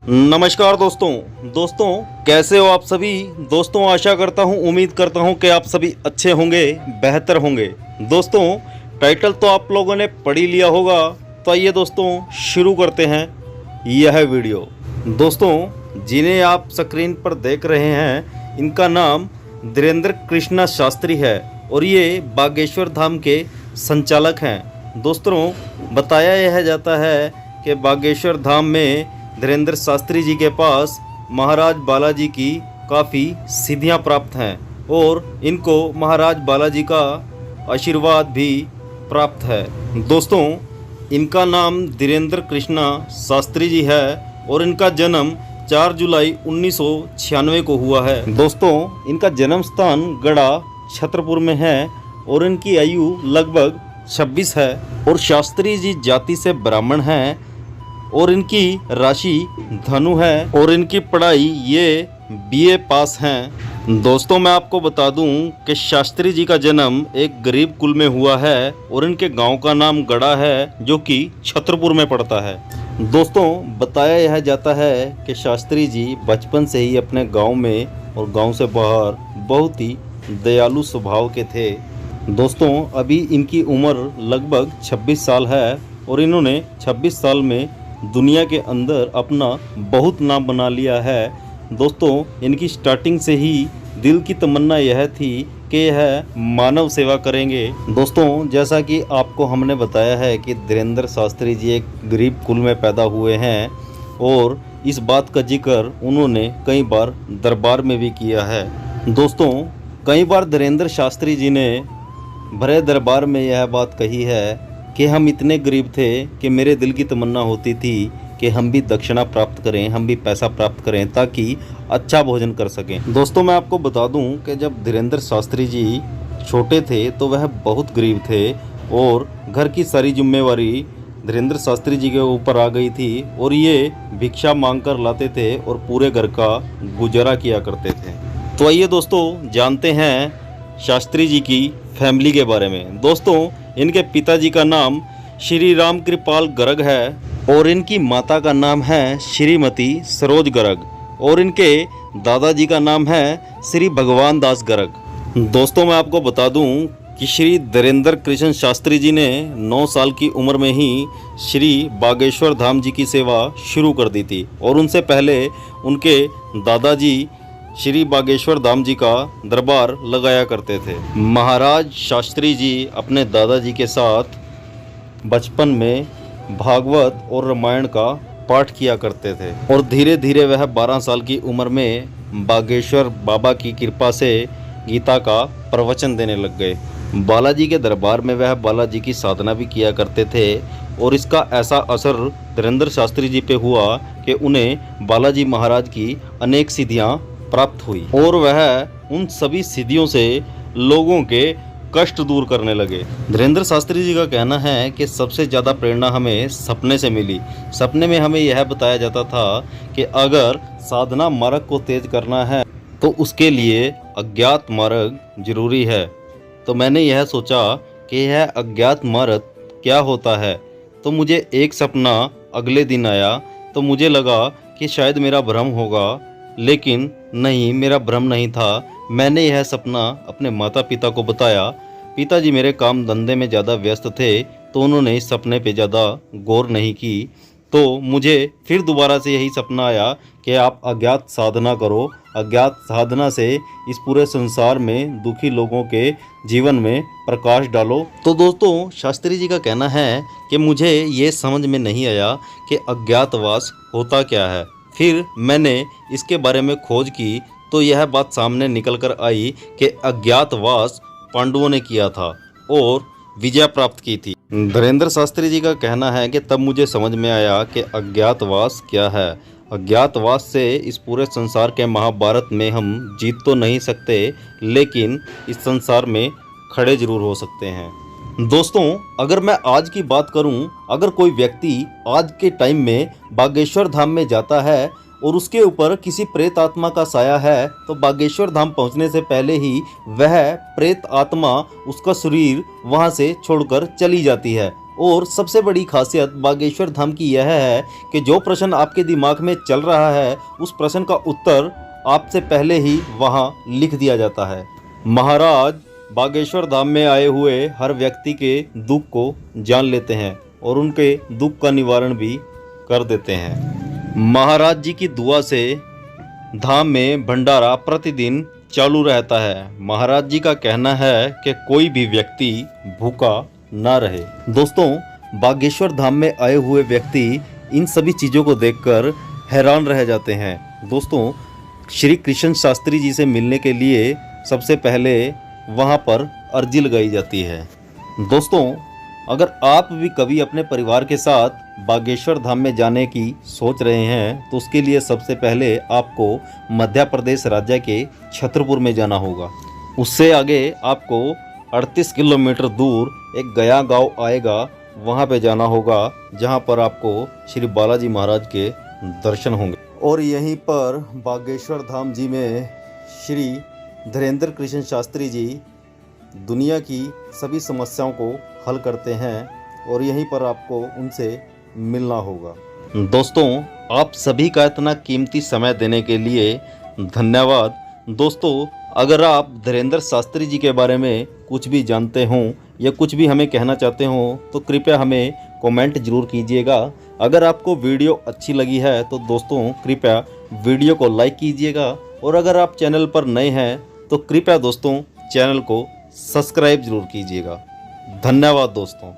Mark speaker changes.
Speaker 1: नमस्कार दोस्तों कैसे हो आप सभी। दोस्तों आशा करता हूं, उम्मीद करता हूं कि आप सभी अच्छे होंगे, बेहतर होंगे। दोस्तों टाइटल तो आप लोगों ने पढ़ ही लिया होगा, तो आइए दोस्तों शुरू करते हैं यह वीडियो। दोस्तों जिन्हें आप स्क्रीन पर देख रहे हैं, इनका नाम धीरेंद्र कृष्णा शास्त्री है और ये बागेश्वर धाम के संचालक हैं। दोस्तों बताया यह जाता है कि बागेश्वर धाम में धीरेंद्र शास्त्री जी के पास महाराज बालाजी की काफ़ी सिद्धियां प्राप्त हैं और इनको महाराज बालाजी का आशीर्वाद भी प्राप्त है। दोस्तों इनका नाम धीरेंद्र कृष्णा शास्त्री जी है और इनका जन्म 4 जुलाई 1996 को हुआ है। दोस्तों इनका जन्म स्थान गढ़ा छतरपुर में है और इनकी आयु लगभग 26 है और शास्त्री जी जाति से ब्राह्मण हैं और इनकी राशि धनु है और इनकी पढ़ाई ये बीए पास हैं। दोस्तों मैं आपको बता दूं कि शास्त्री जी का जन्म एक गरीब कुल में हुआ है और इनके गांव का नाम गढ़ा है जो कि छतरपुर में पड़ता है। दोस्तों बताया यह जाता है कि शास्त्री जी बचपन से ही अपने गांव में और गांव से बाहर बहुत ही दयालु स्वभाव के थे। दोस्तों अभी इनकी उम्र लगभग 26 साल है और इन्होंने 26 साल में दुनिया के अंदर अपना बहुत नाम बना लिया है। दोस्तों इनकी स्टार्टिंग से ही दिल की तमन्ना यह थी कि यह मानव सेवा करेंगे। दोस्तों जैसा कि आपको हमने बताया है कि धीरेंद्र शास्त्री जी एक गरीब कुल में पैदा हुए हैं और इस बात का जिक्र उन्होंने कई बार दरबार में भी किया है। दोस्तों कई बार धीरेंद्र शास्त्री जी ने भरे दरबार में यह बात कही है कि हम इतने गरीब थे कि मेरे दिल की तमन्ना होती थी कि हम भी दक्षिणा प्राप्त करें, हम भी पैसा प्राप्त करें ताकि अच्छा भोजन कर सकें। दोस्तों मैं आपको बता दूं कि जब धीरेंद्र शास्त्री जी छोटे थे तो वह बहुत गरीब थे और घर की सारी जिम्मेवारी धीरेंद्र शास्त्री जी के ऊपर आ गई थी और ये भिक्षा मांग कर लाते थे और पूरे घर का गुजारा किया करते थे। तो आइए दोस्तों जानते हैं शास्त्री जी की फैमिली के बारे में। दोस्तों इनके पिताजी का नाम श्री राम कृपाल गर्ग है और इनकी माता का नाम है श्रीमती सरोज गर्ग और इनके दादाजी का नाम है श्री भगवान दास गर्ग। दोस्तों मैं आपको बता दूं कि श्री धीरेंद्र कृष्ण शास्त्री जी ने 9 साल की उम्र में ही श्री बागेश्वर धाम जी की सेवा शुरू कर दी थी और उनसे पहले उनके दादाजी श्री बागेश्वर धाम जी का दरबार लगाया करते थे। महाराज शास्त्री जी अपने दादाजी के साथ बचपन में भागवत और रामायण का पाठ किया करते थे और धीरे धीरे वह 12 साल की उम्र में बागेश्वर बाबा की कृपा से गीता का प्रवचन देने लग गए। बालाजी के दरबार में वह बालाजी की साधना भी किया करते थे और इसका ऐसा असर धीरेंद्र शास्त्री जी पे हुआ कि उन्हें बालाजी महाराज की अनेक सिद्धियाँ प्राप्त हुई और वह उन सभी सिद्धियों से लोगों के कष्ट दूर करने लगे। धीरेंद्र शास्त्री जी का कहना है कि सबसे ज़्यादा प्रेरणा हमें सपने से मिली। सपने में हमें यह बताया जाता था कि अगर साधना मार्ग को तेज करना है तो उसके लिए अज्ञात मार्ग जरूरी है। तो मैंने यह सोचा कि यह अज्ञात मार्ग क्या होता है, तो मुझे एक सपना अगले दिन आया तो मुझे लगा कि शायद मेरा भ्रम होगा, लेकिन नहीं, मेरा भ्रम नहीं था। मैंने यह सपना अपने माता पिता को बताया। पिताजी मेरे काम धंधे में ज़्यादा व्यस्त थे तो उन्होंने इस सपने पे ज़्यादा गौर नहीं की। तो मुझे फिर दोबारा से यही सपना आया कि आप अज्ञात साधना करो, अज्ञात साधना से इस पूरे संसार में दुखी लोगों के जीवन में प्रकाश डालो। तो दोस्तों शास्त्री जी का कहना है कि मुझे ये समझ में नहीं आया कि अज्ञातवास होता क्या है। फिर मैंने इसके बारे में खोज की तो यह बात सामने निकल कर आई कि अज्ञातवास पांडवों ने किया था और विजय प्राप्त की थी। धीरेंद्र शास्त्री जी का कहना है कि तब मुझे समझ में आया कि अज्ञातवास क्या है। अज्ञातवास से इस पूरे संसार के महाभारत में हम जीत तो नहीं सकते, लेकिन इस संसार में खड़े जरूर हो सकते हैं। दोस्तों अगर मैं आज की बात करूं, अगर कोई व्यक्ति आज के टाइम में बागेश्वर धाम में जाता है और उसके ऊपर किसी प्रेत आत्मा का साया है तो बागेश्वर धाम पहुंचने से पहले ही वह प्रेत आत्मा उसका शरीर वहां से छोड़कर चली जाती है और सबसे बड़ी खासियत बागेश्वर धाम की यह है कि जो प्रश्न आपके दिमाग में चल रहा है उस प्रश्न का उत्तर आपसे पहले ही वहां लिख दिया जाता है। महाराज बागेश्वर धाम में आए हुए हर व्यक्ति के दुख को जान लेते हैं और उनके दुख का निवारण भी कर देते हैं। महाराज जी की दुआ से धाम में भंडारा प्रतिदिन चालू रहता है। महाराज जी का कहना है कि कोई भी व्यक्ति भूखा ना रहे। दोस्तों, बागेश्वर धाम में आए हुए व्यक्ति इन सभी चीज़ों को देखकर हैरान रह जाते हैं। दोस्तों, श्री कृष्ण शास्त्री जी से मिलने के लिए सबसे पहले वहां पर अर्जी लगाई जाती है। दोस्तों, अगर आप भी कभी अपने परिवार के साथ बागेश्वर धाम में जाने की सोच रहे हैं तो उसके लिए सबसे पहले आपको मध्य प्रदेश राज्य के छतरपुर में जाना होगा। उससे आगे आपको 38 किलोमीटर दूर एक गया गांव आएगा, वहां पे जाना होगा जहां पर आपको श्री बालाजी महाराज के दर्शन होंगे। और यहीं पर बागेश्वर धाम जी में श्री धीरेन्द्र कृष्ण शास्त्री जी दुनिया की सभी समस्याओं को हल करते हैं और यहीं पर आपको उनसे मिलना होगा। दोस्तों, आप सभी का इतना कीमती समय देने के लिए धन्यवाद। दोस्तों, अगर आप धीरेन्द्र शास्त्री जी के बारे में कुछ भी जानते हों या कुछ भी हमें कहना चाहते हों तो कृपया हमें कमेंट जरूर कीजिएगा। अगर आपको वीडियो अच्छी लगी है तो दोस्तों कृपया वीडियो को लाइक कीजिएगा और अगर आप चैनल पर नए हैं तो कृपया दोस्तों चैनल को सब्सक्राइब जरूर कीजिएगा। धन्यवाद दोस्तों।